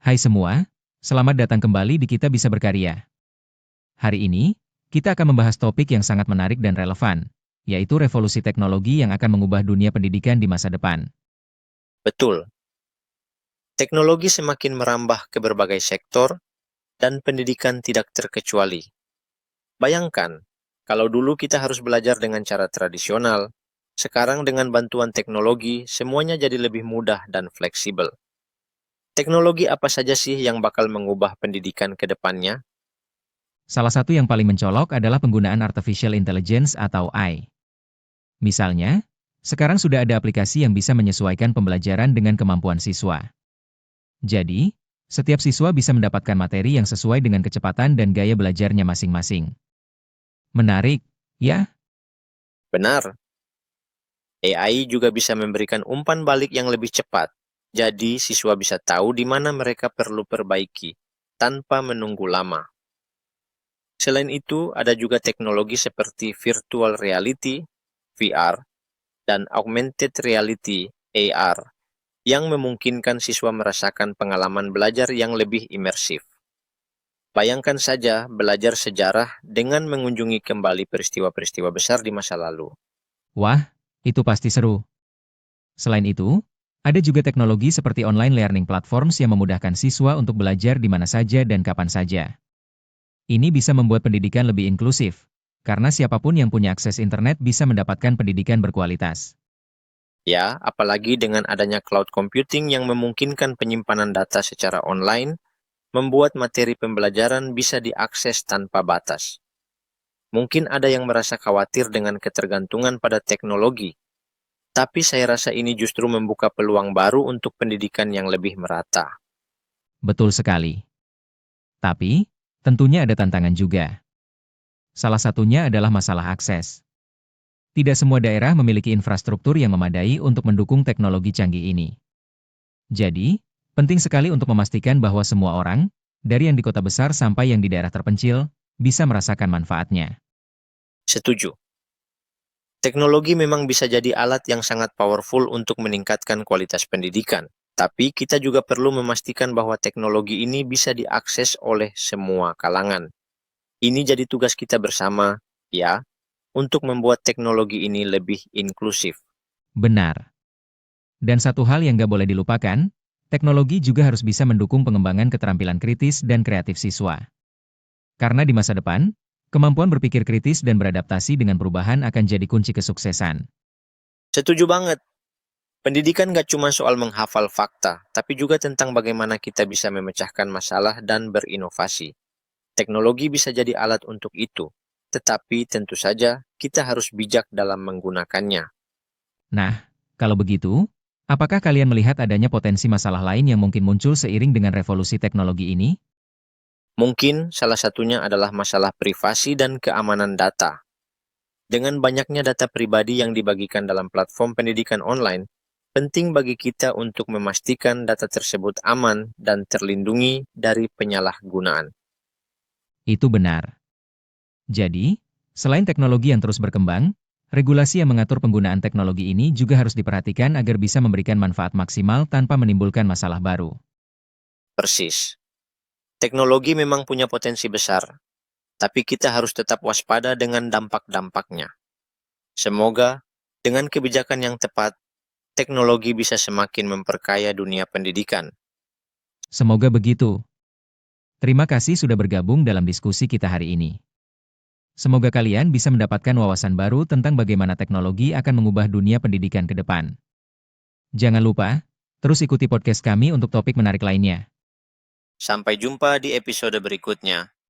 Hai semua, selamat datang kembali di Kita Bisa Berkarya. Hari ini, kita akan membahas topik yang sangat menarik dan relevan, yaitu revolusi teknologi yang akan mengubah dunia pendidikan di masa depan. Betul, teknologi semakin merambah ke berbagai sektor dan pendidikan tidak terkecuali. Bayangkan, kalau dulu kita harus belajar dengan cara tradisional, sekarang dengan bantuan teknologi semuanya jadi lebih mudah dan fleksibel. Teknologi apa saja sih yang bakal mengubah pendidikan ke depannya? Salah satu yang paling mencolok adalah penggunaan Artificial Intelligence atau AI. Misalnya, sekarang sudah ada aplikasi yang bisa menyesuaikan pembelajaran dengan kemampuan siswa. Jadi, setiap siswa bisa mendapatkan materi yang sesuai dengan kecepatan dan gaya belajarnya masing-masing. Menarik, ya? Benar, AI juga bisa memberikan umpan balik yang lebih cepat, jadi siswa bisa tahu di mana mereka perlu perbaiki tanpa menunggu lama. Selain itu, ada juga teknologi seperti virtual reality, VR, dan augmented reality, AR, yang memungkinkan siswa merasakan pengalaman belajar yang lebih imersif. Bayangkan saja belajar sejarah dengan mengunjungi kembali peristiwa-peristiwa besar di masa lalu. Wah, itu pasti seru. Selain itu, ada juga teknologi seperti online learning platforms yang memudahkan siswa untuk belajar di mana saja dan kapan saja. Ini bisa membuat pendidikan lebih inklusif, karena siapapun yang punya akses internet bisa mendapatkan pendidikan berkualitas. Ya, apalagi dengan adanya cloud computing yang memungkinkan penyimpanan data secara online, membuat materi pembelajaran bisa diakses tanpa batas. Mungkin ada yang merasa khawatir dengan ketergantungan pada teknologi, tapi saya rasa ini justru membuka peluang baru untuk pendidikan yang lebih merata. Betul sekali. Tapi, tentunya ada tantangan juga. Salah satunya adalah masalah akses. Tidak semua daerah memiliki infrastruktur yang memadai untuk mendukung teknologi canggih ini. Jadi, penting sekali untuk memastikan bahwa semua orang, dari yang di kota besar sampai yang di daerah terpencil, bisa merasakan manfaatnya. Setuju. Teknologi memang bisa jadi alat yang sangat powerful untuk meningkatkan kualitas pendidikan. Tapi kita juga perlu memastikan bahwa teknologi ini bisa diakses oleh semua kalangan. Ini jadi tugas kita bersama, ya, untuk membuat teknologi ini lebih inklusif. Benar. Dan satu hal yang nggak boleh dilupakan, teknologi juga harus bisa mendukung pengembangan keterampilan kritis dan kreatif siswa. Karena di masa depan, kemampuan berpikir kritis dan beradaptasi dengan perubahan akan jadi kunci kesuksesan. Setuju banget. Pendidikan gak cuma soal menghafal fakta, tapi juga tentang bagaimana kita bisa memecahkan masalah dan berinovasi. Teknologi bisa jadi alat untuk itu, tetapi tentu saja kita harus bijak dalam menggunakannya. Nah, kalau begitu, apakah kalian melihat adanya potensi masalah lain yang mungkin muncul seiring dengan revolusi teknologi ini? Mungkin salah satunya adalah masalah privasi dan keamanan data. Dengan banyaknya data pribadi yang dibagikan dalam platform pendidikan online, penting bagi kita untuk memastikan data tersebut aman dan terlindungi dari penyalahgunaan. Itu benar. Jadi, selain teknologi yang terus berkembang, regulasi yang mengatur penggunaan teknologi ini juga harus diperhatikan agar bisa memberikan manfaat maksimal tanpa menimbulkan masalah baru. Persis. Teknologi memang punya potensi besar, tapi kita harus tetap waspada dengan dampak-dampaknya. Semoga, dengan kebijakan yang tepat, teknologi bisa semakin memperkaya dunia pendidikan. Semoga begitu. Terima kasih sudah bergabung dalam diskusi kita hari ini. Semoga kalian bisa mendapatkan wawasan baru tentang bagaimana teknologi akan mengubah dunia pendidikan ke depan. Jangan lupa, terus ikuti podcast kami untuk topik menarik lainnya. Sampai jumpa di episode berikutnya.